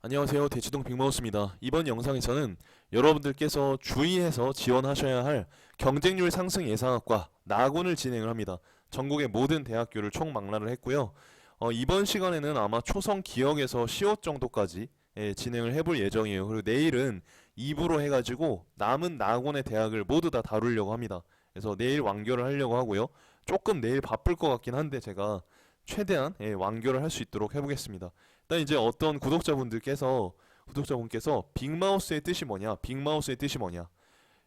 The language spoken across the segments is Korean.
안녕하세요. 대치동 빅마우스입니다. 이번 영상에서는 여러분들께서 주의해서 지원하셔야 할 경쟁률 상승 예상학과 나군을 진행을 합니다. 전국의 모든 대학교를 총망라를 했고요. 이번 시간에는 아마 초성 기역에서 시옷 정도까지 진행을 해볼 예정이에요. 그리고 내일은 2부로 해가지고 남은 나군의 대학을 모두 다 다루려고 합니다. 그래서 내일 완결을 하려고 하고요. 조금 내일 바쁠 것 같긴 한데 제가 최대한 완결을 할 수 있도록 해보겠습니다. 일단 이제 어떤 구독자분께서 빅마우스의 뜻이 뭐냐? 빅마우스의 뜻이 뭐냐?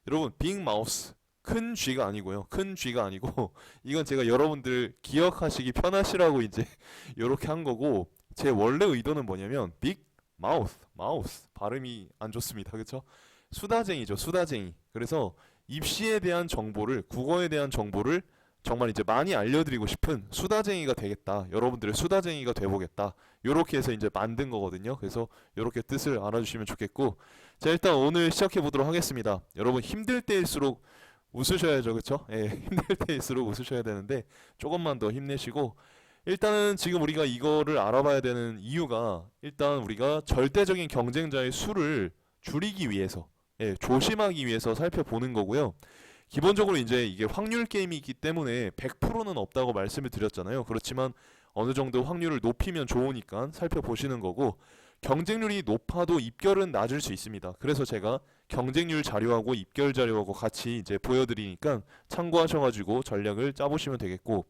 여러분 빅마우스 큰 쥐가 아니고요. 큰 쥐가 아니고 이건 제가 여러분들 기억하시기 편하시라고 이제 이렇게 한 거고 제 원래 의도는 뭐냐면 빅 마우스 발음이 안 좋습니다. 그렇죠? 수다쟁이죠. 수다쟁이. 그래서 입시에 대한 정보를 국어에 대한 정보를 정말 이제 많이 알려드리고 싶은 수다쟁이가 되겠다. 여러분들의 수다쟁이가 돼보겠다. 요렇게 해서 이제 만든 거거든요. 그래서 요렇게 뜻을 알아주시면 좋겠고, 자 일단 오늘 시작해 보도록 하겠습니다. 여러분 힘들 때일수록 웃으셔야죠, 그렇죠? 예, 힘들 때일수록 웃으셔야 되는데 조금만 더 힘내시고, 일단은 지금 우리가 이거를 알아봐야 되는 이유가 일단 우리가 절대적인 경쟁자의 수를 줄이기 위해서, 조심하기 위해서 살펴보는 거고요. 기본적으로 이제 이게 확률 게임이기 때문에 100%는 없다고 말씀을 드렸잖아요. 그렇지만 어느 정도 확률을 높이면 좋으니까 살펴보시는 거고, 경쟁률이 높아도 입결은 낮을 수 있습니다. 그래서 제가 경쟁률 자료하고 입결 자료하고 같이 이제 보여드리니까 참고하셔가지고 전략을 짜보시면 되겠고,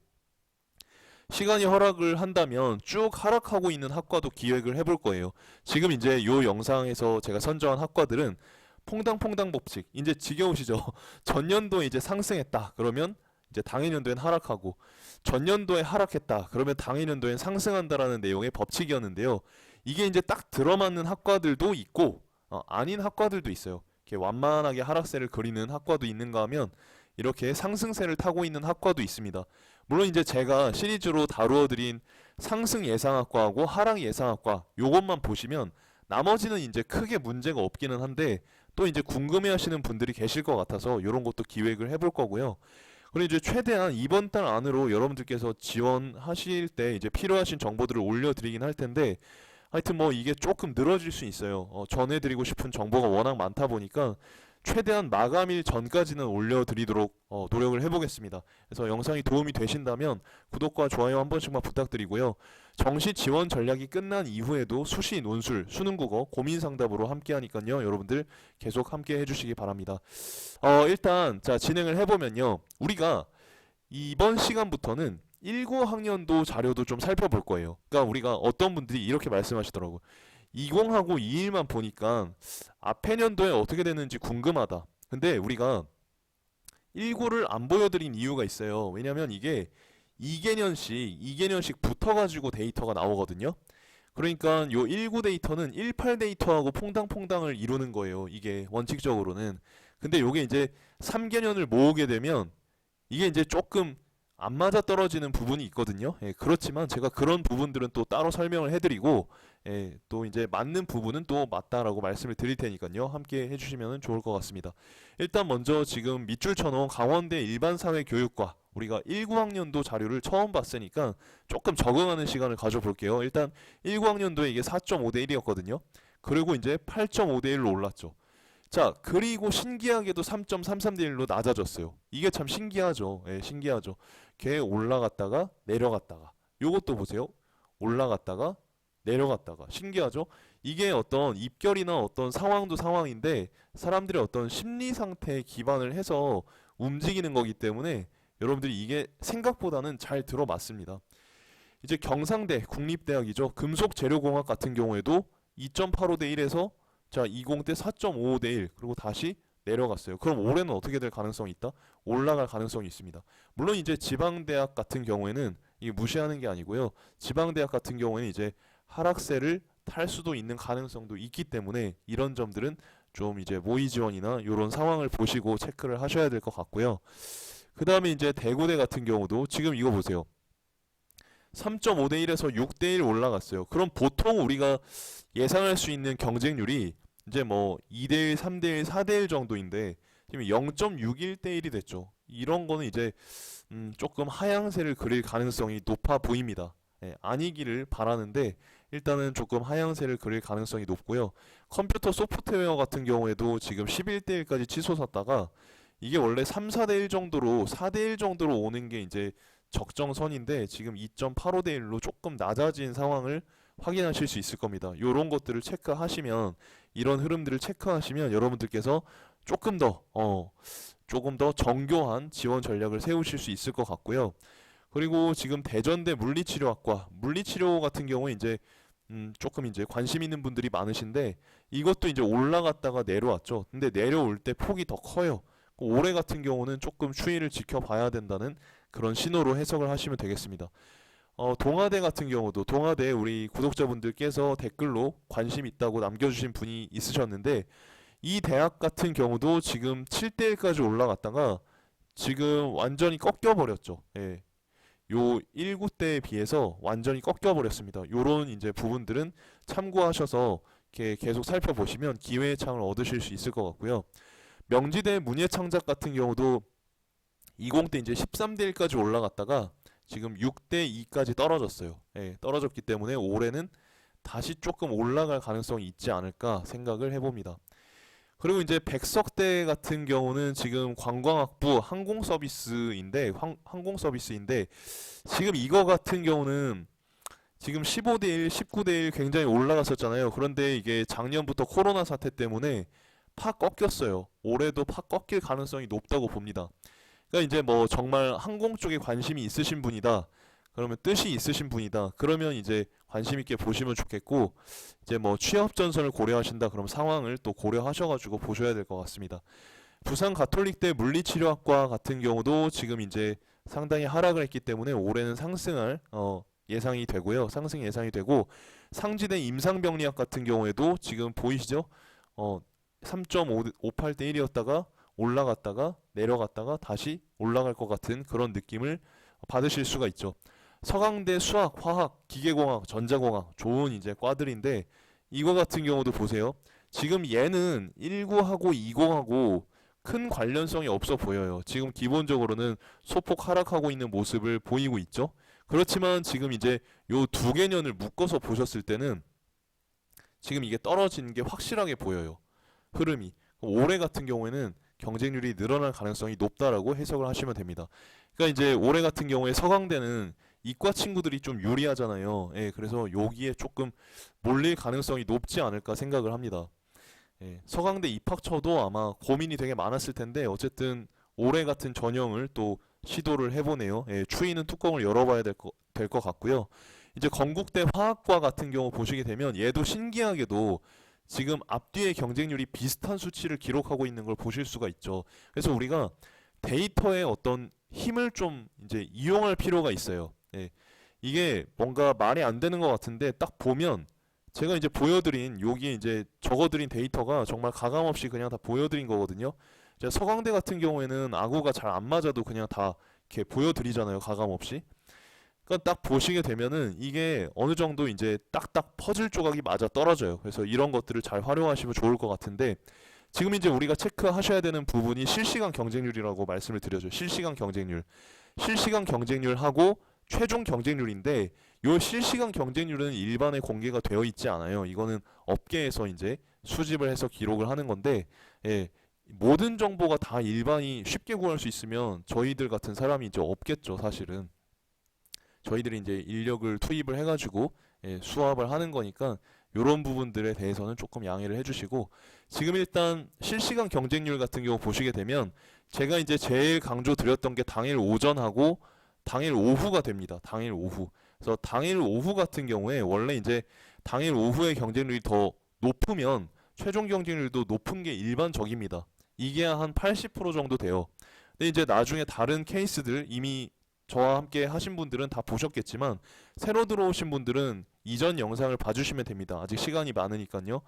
시간이 허락을 한다면 쭉 하락하고 있는 학과도 기획을 해볼 거예요. 지금 이제 요 영상에서 제가 선정한 학과들은 퐁당퐁당 법칙. 이제 지겨우시죠? 전년도에 이제 상승했다. 그러면 이제 당해년도엔 하락하고, 전년도에 하락했다. 그러면 당해년도엔 상승한다라는 내용의 법칙이었는데요. 이게 이제 딱 들어맞는 학과들도 있고, 아닌 학과들도 있어요. 이렇게 완만하게 하락세를 그리는 학과도 있는가 하면 이렇게 상승세를 타고 있는 학과도 있습니다. 물론 이제 제가 시리즈로 다루어드린 상승 예상학과하고 하락 예상학과 요것만 보시면 나머지는 이제 크게 문제가 없기는 한데, 또 이제 궁금해하시는 분들이 계실 것 같아서 이런 것도 기획을 해볼 거고요. 그리고 이제 최대한 이번 달 안으로 여러분들께서 지원하실 때 이제 필요하신 정보들을 올려드리긴 할 텐데, 하여튼 뭐 이게 조금 늘어질 수 있어요. 전해드리고 싶은 정보가 워낙 많다 보니까 최대한 마감일 전까지는 올려드리도록 노력을 해보겠습니다. 그래서 영상이 도움이 되신다면 구독과 좋아요 한 번씩만 부탁드리고요. 정시 지원 전략이 끝난 이후에도 수시 논술, 수능 국어, 고민 상담으로 함께 하니까요. 여러분들 계속 함께 해주시기 바랍니다. 일단 자 진행을 해보면요. 우리가 이번 시간부터는 19학년도 자료도 좀 살펴볼 거예요. 그러니까 우리가 어떤 분들이 이렇게 말씀하시더라고요. 20하고 21만 보니까 앞해 년도에 어떻게 됐는지 궁금하다. 근데 우리가 19를 안 보여드린 이유가 있어요. 왜냐면 이게 2개년씩 붙어가지고 데이터가 나오거든요. 그러니까 요 19 데이터는 18 데이터하고 퐁당퐁당을 이루는 거예요. 이게 원칙적으로는. 근데 요게 이제 3개년을 모으게 되면 이게 이제 조금 안 맞아 떨어지는 부분이 있거든요. 그렇지만 제가 그런 부분들은 또 따로 설명을 해드리고, 또 이제 맞는 부분은 또 맞다라고 말씀을 드릴 테니까요. 함께 해주시면 좋을 것 같습니다. 일단 먼저 지금 밑줄 쳐놓은 강원대 일반사회교육과 우리가 19학년도 자료를 처음 봤으니까 조금 적응하는 시간을 가져볼게요. 일단 19학년도에 이게 4.5대 1이었거든요. 그리고 이제 8.5대 1로 올랐죠. 자, 그리고 신기하게도 3.33대 1로 낮아졌어요. 이게 참 신기하죠. 신기하죠. 걔 올라갔다가 내려갔다가. 요것도 보세요. 올라갔다가 내려갔다가. 신기하죠? 이게 어떤 입결이나 어떤 상황도 상황인데 사람들의 어떤 심리 상태에 기반을 해서 움직이는 거기 때문에 여러분들이 이게 생각보다는 잘 들어맞습니다. 이제 경상대 국립대학이죠. 금속재료공학 같은 경우에도 2.85대 1에서 자 20대 4.55대 1 그리고 다시 내려갔어요. 그럼 올해는 어떻게 될 가능성이 있다? 올라갈 가능성이 있습니다. 물론 이제 지방대학 같은 경우에는 이게 무시하는 게 아니고요. 지방대학 같은 경우에는 이제 하락세를 탈 수도 있는 가능성도 있기 때문에 이런 점들은 좀 이제 모의 지원이나 이런 상황을 보시고 체크를 하셔야 될 것 같고요. 그 다음에 이제 대구대 같은 경우도 지금 이거 보세요. 3.5대 1에서 6대 1 올라갔어요. 그럼 보통 우리가 예상할 수 있는 경쟁률이 이제 뭐 2대 1, 3대 1, 4대 1 정도인데 지금 0.61대 1이 됐죠. 이런 거는 이제 조금 하향세를 그릴 가능성이 높아 보입니다. 아니기를 바라는데 일단은 조금 하향세를 그릴 가능성이 높고요. 컴퓨터 소프트웨어 같은 경우에도 지금 11대 1까지 치솟았다가 이게 원래 3, 4대 1 정도로 4대 1 정도로 오는 게 이제 적정선인데 지금 2.85대 1로 조금 낮아진 상황을 확인하실 수 있을 겁니다. 요런 것들을 체크하시면 이런 흐름들을 체크하시면 여러분들께서 조금 더 조금 더 정교한 지원 전략을 세우실 수 있을 것 같고요. 그리고 지금 대전대 물리치료학과 물리치료 같은 경우에 이제 조금 이제 관심 있는 분들이 많으신데 이것도 이제 올라갔다가 내려왔죠. 근데 내려올 때 폭이 더 커요. 올해 같은 경우는 조금 추이를 지켜봐야 된다는 그런 신호로 해석을 하시면 되겠습니다. 동아대 같은 경우도 동아대 우리 구독자분들께서 댓글로 관심 있다고 남겨주신 분이 있으셨는데 이 대학 같은 경우도 지금 7대 1까지 올라갔다가 지금 완전히 꺾여 버렸죠. 예. 요 19대에 비해서 완전히 꺾여 버렸습니다. 요런 이제 부분들은 참고하셔서 이렇게 계속 살펴보시면 기회의 창을 얻으실 수 있을 것 같고요. 명지대 문예창작 같은 경우도 20대 이제 13대 1까지 올라갔다가 지금 6대 2까지 떨어졌어요. 예, 떨어졌기 때문에 올해는 다시 조금 올라갈 가능성이 있지 않을까 생각을 해봅니다. 그리고 이제 백석대 같은 경우는 지금 관광학부 항공서비스인데 지금 이거 같은 경우는 지금 15대 1, 19대 1 굉장히 올라갔었잖아요. 그런데 이게 작년부터 코로나 사태 때문에 팍 꺾였어요. 올해도 팍 꺾일 가능성이 높다고 봅니다. 그러니까 이제 뭐 정말 항공 쪽에 관심이 있으신 분이다. 그러면 뜻이 있으신 분이다. 그러면 이제 관심 있게 보시면 좋겠고 이제 뭐 취업 전선을 고려하신다. 그럼 상황을 또 고려하셔가지고 보셔야 될 것 같습니다. 부산 가톨릭대 물리치료학과 같은 경우도 지금 이제 상당히 하락을 했기 때문에 올해는 상승할 예상이 되고요. 상승 예상이 되고 상지대 임상병리학 같은 경우에도 지금 보이시죠? 3.58대 1이었다가 올라갔다가 내려갔다가 다시 올라갈 것 같은 그런 느낌을 받으실 수가 있죠. 서강대 수학, 화학, 기계공학, 전자공학 좋은 이제 과들인데 이거 같은 경우도 보세요. 지금 얘는 19하고 20하고 큰 관련성이 없어 보여요. 지금 기본적으로는 소폭 하락하고 있는 모습을 보이고 있죠. 그렇지만 지금 이제 요 두 개년을 묶어서 보셨을 때는 지금 이게 떨어지는 게 확실하게 보여요. 흐름이. 올해 같은 경우에는 경쟁률이 늘어날 가능성이 높다라고 해석을 하시면 됩니다. 그러니까 이제 올해 같은 경우에 서강대는 이과 친구들이 좀 유리하잖아요. 예, 그래서 여기에 조금 몰릴 가능성이 높지 않을까 생각을 합니다. 예, 서강대 입학처도 아마 고민이 되게 많았을 텐데 어쨌든 올해 같은 전형을 또 시도를 해보네요. 예, 추이는 뚜껑을 열어봐야 될 것 같고요. 이제 건국대 화학과 같은 경우 보시게 되면 얘도 신기하게도 지금 앞뒤의 경쟁률이 비슷한 수치를 기록하고 있는 걸 보실 수가 있죠. 그래서 우리가 데이터의 어떤 힘을 좀 이제 이용할 필요가 있어요. 예. 이게 뭔가 말이 안 되는 것 같은데 딱 보면 제가 이제 보여드린 여기에 이제 적어드린 데이터가 정말 가감없이 그냥 다 보여드린 거거든요. 제가 서강대 같은 경우에는 아구가 잘 안 맞아도 그냥 다 이렇게 보여드리잖아요. 가감없이. 그러니까 딱 보시게 되면은 이게 어느 정도 이제 딱딱 퍼즐 조각이 맞아 떨어져요. 그래서 이런 것들을 잘 활용하시면 좋을 것 같은데 지금 이제 우리가 체크하셔야 되는 부분이 실시간 경쟁률이라고 말씀을 드려죠. 실시간 경쟁률. 실시간 경쟁률하고 최종 경쟁률인데 요 실시간 경쟁률은 일반에 공개가 되어 있지 않아요. 이거는 업계에서 이제 수집을 해서 기록을 하는 건데 예, 모든 정보가 다 일반이 쉽게 구할 수 있으면 저희들 같은 사람이 이제 없겠죠, 사실은. 저희들이 이제 인력을 투입을 해가지고 예, 수합을 하는 거니까 이런 부분들에 대해서는 조금 양해를 해주시고 지금 일단 실시간 경쟁률 같은 경우 보시게 되면 제가 이제 제일 강조 드렸던 게 당일 오전하고 당일 오후가 됩니다. 당일 오후. 그래서 당일 오후 같은 경우에 원래 이제 당일 오후의 경쟁률이 더 높으면 최종 경쟁률도 높은 게 일반적입니다. 이게 한 80% 정도 돼요. 근데 이제 나중에 다른 케이스들 이미 저와 함께 하신 분들은 다 보셨겠지만 새로 들어오신 분들은 이전 영상을 봐주시면 됩니다. 아직 시간이 많으니까요.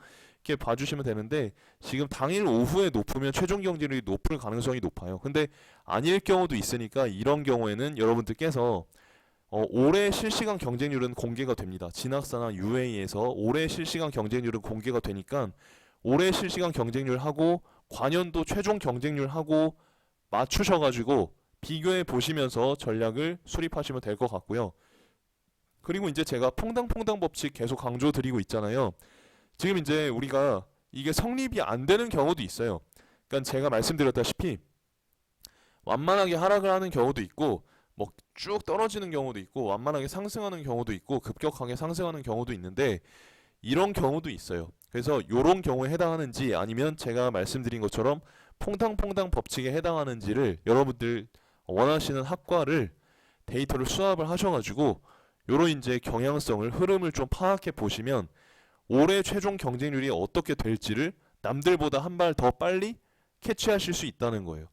이렇게 봐주시면 되는데 지금 당일 오후에 높으면 최종 경쟁률이 높을 가능성이 높아요. 근데 아닐 경우도 있으니까 이런 경우에는 여러분들께서 올해 실시간 경쟁률은 공개가 됩니다. 진학사나 UA에서 올해 실시간 경쟁률은 공개가 되니까 올해 실시간 경쟁률하고 관연도 최종 경쟁률하고 맞추셔가지고 비교해 보시면서 전략을 수립하시면 될 것 같고요. 그리고 이제 제가 퐁당퐁당 법칙 계속 강조드리고 있잖아요. 지금 이제 우리가 이게 성립이 안 되는 경우도 있어요. 그러니까 제가 말씀드렸다시피 완만하게 하락을 하는 경우도 있고 뭐 쭉 떨어지는 경우도 있고 완만하게 상승하는 경우도 있고 급격하게 상승하는 경우도 있는데 이런 경우도 있어요. 그래서 이런 경우에 해당하는지 아니면 제가 말씀드린 것처럼 퐁당퐁당 법칙에 해당하는지를 여러분들 원하시는 학과를 데이터를 수합을 하셔가지고 요런 이제 경향성을 흐름을 좀 파악해 보시면 올해 최종 경쟁률이 어떻게 될지를 남들보다 한 발 더 빨리 캐치하실 수 있다는 거예요.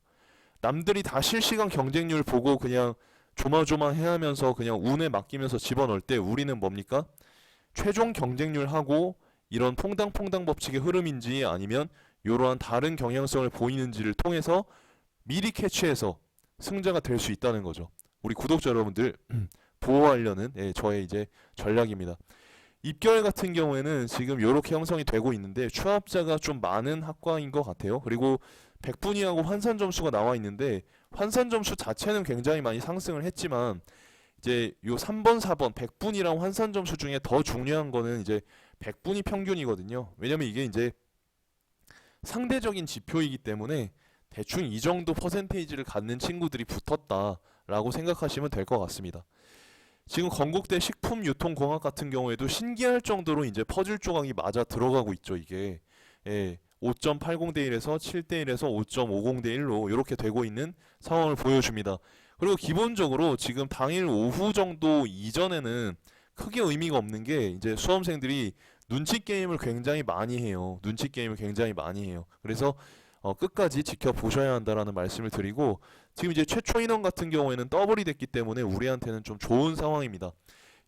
남들이 다 실시간 경쟁률 보고 그냥 조마조마해 하면서 그냥 운에 맡기면서 집어넣을 때 우리는 뭡니까? 최종 경쟁률하고 이런 퐁당퐁당 법칙의 흐름인지 아니면 이러한 다른 경향성을 보이는지를 통해서 미리 캐치해서 승자가 될 수 있다는 거죠. 우리 구독자 여러분들 보호하려는 저의 이제 전략입니다. 입결 같은 경우에는 지금 이렇게 형성이 되고 있는데 추합자가 좀 많은 학과인 것 같아요. 그리고 백분위하고 환산 점수가 나와 있는데 환산 점수 자체는 굉장히 많이 상승을 했지만 이제 요 3번, 4번 백분위랑 환산 점수 중에 더 중요한 거는 이제 백분위 평균이거든요. 왜냐면 이게 이제 상대적인 지표이기 때문에 대충 이 정도 퍼센테이지를 갖는 친구들이 붙었다라고 생각하시면 될 것 같습니다. 지금 건국대 식품유통공학 같은 경우에도 신기할 정도로 이제 퍼즐 조각이 맞아 들어가고 있죠. 이게 5.80대 1에서 7대 1에서 5.50대 1로 이렇게 되고 있는 상황을 보여줍니다. 그리고 기본적으로 지금 당일 오후 정도 이전에는 크게 의미가 없는 게 이제 수험생들이 눈치 게임을 굉장히 많이 해요. 눈치 게임을 굉장히 많이 해요. 그래서 끝까지 지켜보셔야 한다라는 말씀을 드리고 지금 이제 최초 인원 같은 경우에는 더블이 됐기 때문에 우리한테는 좀 좋은 상황입니다.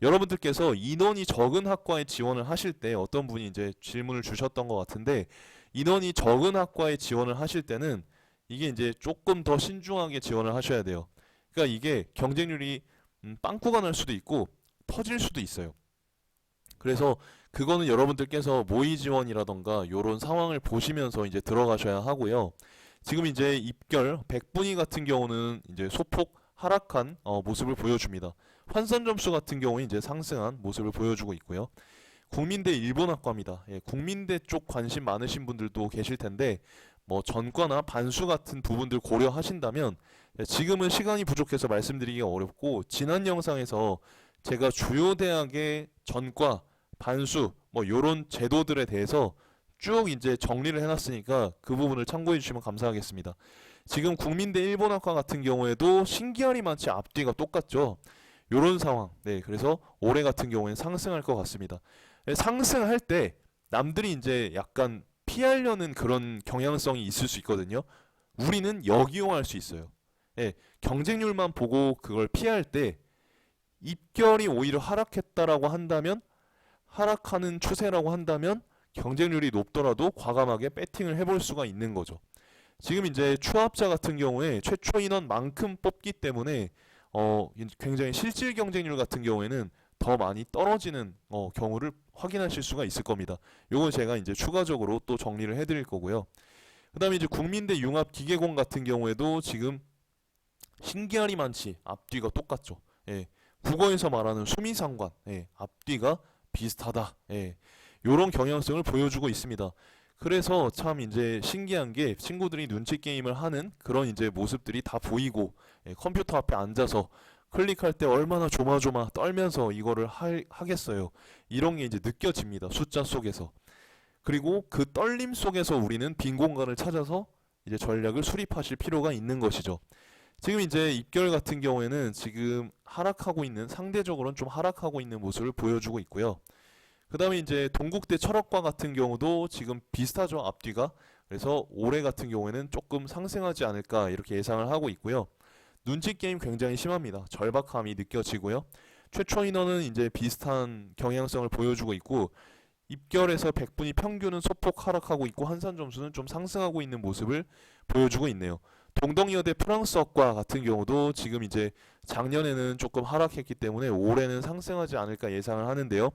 여러분들께서 인원이 적은 학과에 지원을 하실 때 어떤 분이 이제 질문을 주셨던 것 같은데 인원이 적은 학과에 지원을 하실 때는 이게 이제 조금 더 신중하게 지원을 하셔야 돼요. 그러니까 이게 경쟁률이 빵꾸가 날 수도 있고 터질 수도 있어요. 그래서 그거는 여러분들께서 모의 지원이라던가 요런 상황을 보시면서 이제 들어가셔야 하고요. 지금 이제 입결 백분위 같은 경우는 이제 소폭 하락한 모습을 보여줍니다. 환산 점수 같은 경우는 이제 상승한 모습을 보여주고 있고요. 국민대 일본학과입니다. 국민대 쪽 관심 많으신 분들도 계실 텐데 뭐 전과나 반수 같은 부분들 고려하신다면 지금은 시간이 부족해서 말씀드리기가 어렵고 지난 영상에서 제가 주요 대학의 전과 반수 뭐 요런 제도들에 대해서 쭉 이제 정리를 해놨으니까 그 부분을 참고해 주시면 감사하겠습니다. 지금 국민대 일본학과 같은 경우에도 신기하리 많지 앞뒤가 똑같죠. 요런 상황. 그래서 올해 같은 경우에는 상승할 것 같습니다. 상승할 때 남들이 이제 약간 피하려는 그런 경향성이 있을 수 있거든요. 우리는 역이용할 수 있어요. 경쟁률만 보고 그걸 피할 때 입결이 오히려 하락했다라고 한다면 하락하는 추세라고 한다면 경쟁률이 높더라도 과감하게 배팅을 해볼 수가 있는 거죠. 지금 이제 추합자 같은 경우에 최초 인원만큼 뽑기 때문에 굉장히 실질 경쟁률 같은 경우에는 더 많이 떨어지는 경우를 확인하실 수가 있을 겁니다. 요건 제가 이제 추가적으로 또 정리를 해드릴 거고요. 그 다음에 이제 국민대 융합기계공 같은 경우에도 지금 신기하리 많지 앞뒤가 똑같죠. 국어에서 말하는 수미상관 앞뒤가 비슷하다. 요런 경향성을 보여주고 있습니다. 그래서 참 이제 신기한 게 친구들이 눈치 게임을 하는 그런 이제 모습들이 다 보이고 컴퓨터 앞에 앉아서 클릭할 때 얼마나 조마조마 떨면서 이거를 하겠어요. 이런 게 이제 느껴집니다. 숫자 속에서. 그리고 그 떨림 속에서 우리는 빈 공간을 찾아서 이제 전략을 수립하실 필요가 있는 것이죠. 지금 이제 입결 같은 경우에는 지금 하락하고 있는 상대적으로는 좀 하락하고 있는 모습을 보여주고 있고요. 그 다음에 이제 동국대 철학과 같은 경우도 지금 비슷하죠. 앞뒤가. 그래서 올해 같은 경우에는 조금 상승하지 않을까 이렇게 예상을 하고 있고요. 눈치 게임 굉장히 심합니다. 절박함이 느껴지고요. 최초 인원은 이제 비슷한 경향성을 보여주고 있고 입결에서 백분위 평균은 소폭 하락하고 있고 환산 점수는 좀 상승하고 있는 모습을 보여주고 있네요. 동덕여대 프랑스어과 같은 경우도 지금 이제 작년에는 조금 하락했기 때문에 올해는 상승하지 않을까 예상을 하는데요.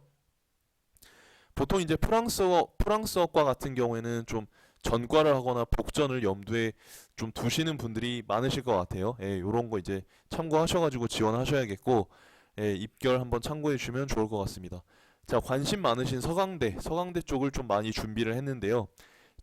보통 이제 프랑스어과 같은 경우에는 좀 전과를 하거나 복전을 염두에 좀 두시는 분들이 많으실 것 같아요. 요런 거 이제 참고하셔가지고 지원하셔야겠고, 예, 입결 한번 참고해 주시면 좋을 것 같습니다. 자, 관심 많으신 서강대 쪽을 좀 많이 준비를 했는데요.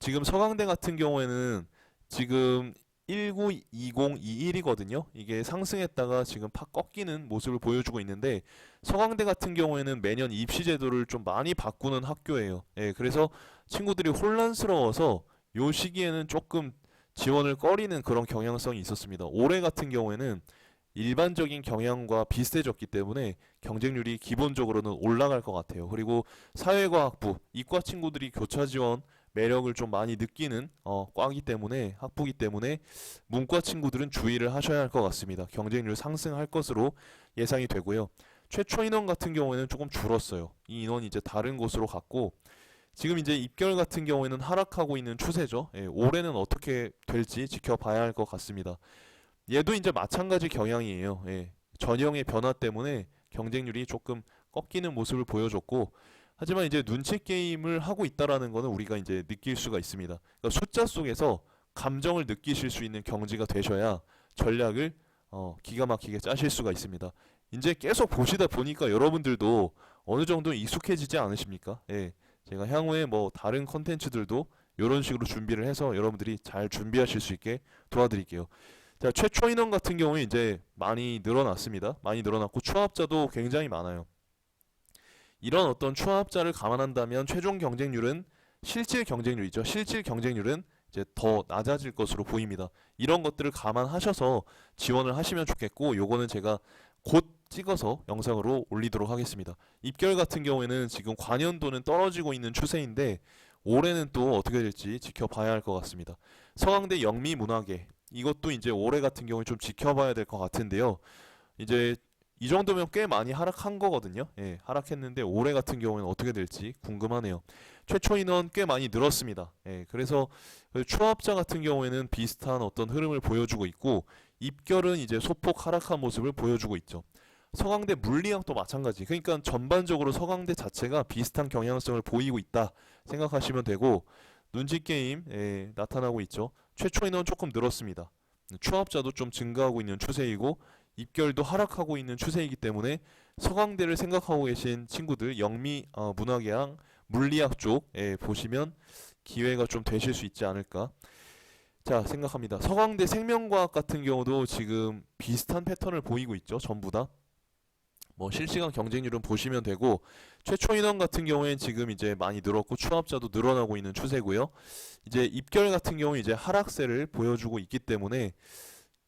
지금 서강대 같은 경우에는 지금 192021이거든요. 이게 상승했다가 지금 팍 꺾이는 모습을 보여주고 있는데 서강대 같은 경우에는 매년 입시 제도를 좀 많이 바꾸는 학교예요. 예, 그래서 친구들이 혼란스러워서 요 시기에는 조금 지원을 꺼리는 그런 경향성이 있었습니다. 올해 같은 경우에는 일반적인 경향과 비슷해졌기 때문에 경쟁률이 기본적으로는 올라갈 것 같아요. 그리고 사회과학부, 이과 친구들이 교차 지원 매력을 좀 많이 느끼는 과이기 때문에 학부기 때문에 문과 친구들은 주의를 하셔야 할 것 같습니다. 경쟁률 상승할 것으로 예상이 되고요. 최초 인원 같은 경우에는 조금 줄었어요. 이 인원이 이제 다른 곳으로 갔고 지금 이제 입결 같은 경우에는 하락하고 있는 추세죠. 예, 올해는 어떻게 될지 지켜봐야 할 것 같습니다. 얘도 이제 마찬가지 경향이에요. 예, 전형의 변화 때문에 경쟁률이 조금 꺾이는 모습을 보여줬고 하지만 이제 눈치 게임을 하고 있다라는 거는 우리가 이제 느낄 수가 있습니다. 그러니까 숫자 속에서 감정을 느끼실 수 있는 경지가 되셔야 전략을 기가 막히게 짜실 수가 있습니다. 이제 계속 보시다 보니까 여러분들도 어느 정도 익숙해지지 않으십니까? 예, 제가 향후에 뭐 다른 컨텐츠들도 이런 식으로 준비를 해서 여러분들이 잘 준비하실 수 있게 도와드릴게요. 자, 최초 인원 같은 경우에 이제 많이 늘어났습니다. 많이 늘어났고 추합자도 굉장히 많아요. 이런 어떤 추합자를 감안한다면 최종 경쟁률은 실질 경쟁률이죠. 실질 경쟁률은 이제 더 낮아질 것으로 보입니다. 이런 것들을 감안하셔서 지원을 하시면 좋겠고 요거는 제가 곧 찍어서 영상으로 올리도록 하겠습니다. 입결 같은 경우에는 지금 관연도는 떨어지고 있는 추세인데 올해는 또 어떻게 될지 지켜봐야 할 것 같습니다. 서강대 영미문화계 이것도 이제 올해 같은 경우에 좀 지켜봐야 될 것 같은데요. 이제 이 정도면 꽤 많이 하락한 거거든요. 예, 하락했는데 올해 같은 경우에는 어떻게 될지 궁금하네요. 최초 인원 꽤 많이 늘었습니다. 예, 그래서 추합자 같은 경우에는 비슷한 어떤 흐름을 보여주고 있고 입결은 이제 소폭 하락한 모습을 보여주고 있죠. 서강대 물리학도 마찬가지. 그러니까 전반적으로 서강대 자체가 비슷한 경향성을 보이고 있다 생각하시면 되고 눈치 게임 나타나고 있죠. 최초 인원 조금 늘었습니다. 추합자도 좀 증가하고 있는 추세이고 입결도 하락하고 있는 추세이기 때문에 서강대를 생각하고 계신 친구들 영미 문학이랑 물리학 쪽 보시면 기회가 좀 되실 수 있지 않을까 자 생각합니다. 서강대 생명과학 같은 경우도 지금 비슷한 패턴을 보이고 있죠. 전부 다. 뭐 실시간 경쟁률은 보시면 되고 최초 인원 같은 경우엔 지금 이제 많이 늘었고 추합자도 늘어나고 있는 추세고요. 이제 입결 같은 경우 이제 하락세를 보여주고 있기 때문에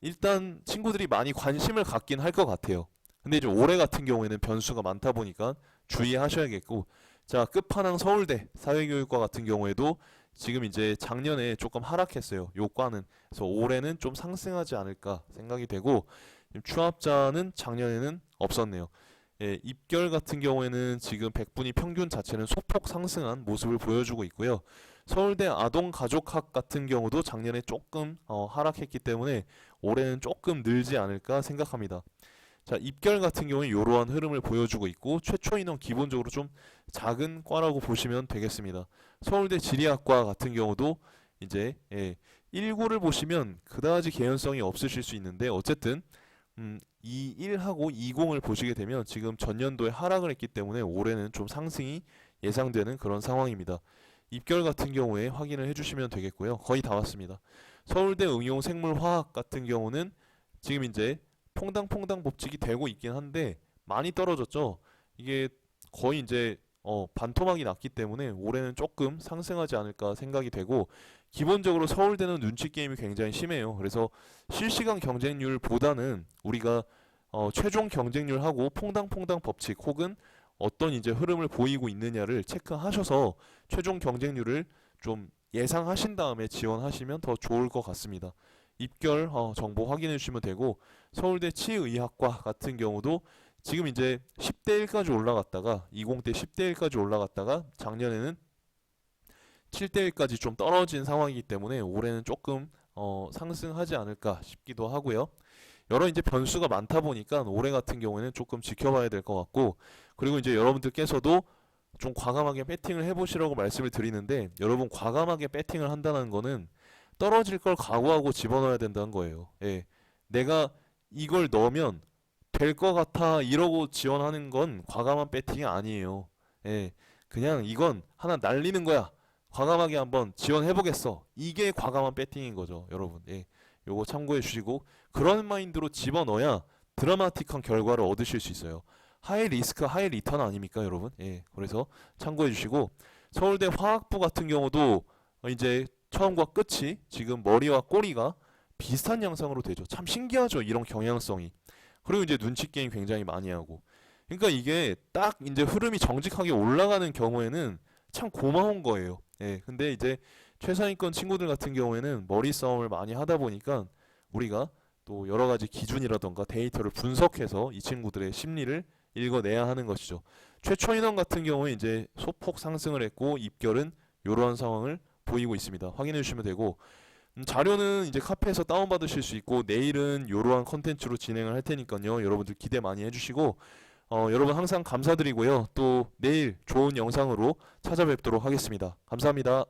일단 친구들이 많이 관심을 갖긴 할 것 같아요. 근데 이제 올해 같은 경우에는 변수가 많다 보니까 주의하셔야겠고 자 끝판왕 서울대 사회교육과 같은 경우에도 지금 이제 작년에 조금 하락했어요. 요 과는. 그래서 올해는 좀 상승하지 않을까 생각이 되고 추합자는 작년에는 없었네요. 예, 입결 같은 경우에는 지금 백분위 평균 자체는 소폭 상승한 모습을 보여주고 있고요. 서울대 아동가족학 같은 경우도 작년에 조금 하락했기 때문에 올해는 조금 늘지 않을까 생각합니다. 자, 입결 같은 경우에 이러한 흐름을 보여주고 있고 최초 인원 기본적으로 좀 작은 과라고 보시면 되겠습니다. 서울대 지리학과 같은 경우도 이제 19를 보시면 그다지 개연성이 없으실 수 있는데 어쨌든 21하고 20을 보시게 되면 지금 전년도에 하락을 했기 때문에 올해는 좀 상승이 예상되는 그런 상황입니다. 입결 같은 경우에 확인을 해주시면 되겠고요. 거의 다 왔습니다. 서울대 응용생물화학 같은 경우는 지금 이제 퐁당퐁당 법칙이 되고 있긴 한데 많이 떨어졌죠. 이게 거의 이제 반토막이 났기 때문에 올해는 조금 상승하지 않을까 생각이 되고 기본적으로 서울대는 눈치 게임이 굉장히 심해요. 그래서 실시간 경쟁률보다는 우리가 최종 경쟁률하고 퐁당퐁당 법칙 혹은 어떤 이제 흐름을 보이고 있느냐를 체크하셔서 최종 경쟁률을 좀 예상하신 다음에 지원하시면 더 좋을 것 같습니다. 입결 정보 확인해 주시면 되고 서울대 치의학과 같은 경우도 지금 이제 10대 1까지 올라갔다가 20대 10대 1까지 올라갔다가 작년에는 7대 1까지 좀 떨어진 상황이기 때문에 올해는 조금 상승하지 않을까 싶기도 하고요. 여러 이제 변수가 많다 보니까 올해 같은 경우에는 조금 지켜봐야 될 것 같고 그리고 이제 여러분들께서도 좀 과감하게 배팅을 해보시라고 말씀을 드리는데 여러분 과감하게 배팅을 한다는 거는 떨어질 걸 각오하고 집어넣어야 된다는 거예요. 예. 내가 이걸 넣으면 될 것 같아 이러고 지원하는 건 과감한 배팅이 아니에요. 예, 그냥 이건 하나 날리는 거야. 과감하게 한번 지원해 보겠어. 이게 과감한 배팅인 거죠, 여러분. 예, 요거 참고해 주시고 그런 마인드로 집어넣어야 드라마틱한 결과를 얻으실 수 있어요. 하이 리스크 하이 리턴 아닙니까, 여러분? 예, 그래서 참고해 주시고 서울대 화학부 같은 경우도 이제 처음과 끝이 지금 머리와 꼬리가 비슷한 양상으로 되죠. 참 신기하죠, 이런 경향성이. 그리고 이제 눈치 게임 굉장히 많이 하고. 그러니까 이게 딱 이제 흐름이 정직하게 올라가는 경우에는 참 고마운 거예요. 예. 근데 이제 최상위권 친구들 같은 경우에는 머리 싸움을 많이 하다 보니까 우리가 또 여러 가지 기준이라던가 데이터를 분석해서 이 친구들의 심리를 읽어내야 하는 것이죠. 최초 인원 같은 경우에 이제 소폭 상승을 했고 입결은 이러한 상황을 보이고 있습니다. 확인해 주시면 되고 자료는 이제 카페에서 다운받으실 수 있고 내일은 이러한 컨텐츠로 진행을 할 테니까요. 여러분들 기대 많이 해주시고 여러분 항상 감사드리고요. 또 내일 좋은 영상으로 찾아뵙도록 하겠습니다. 감사합니다.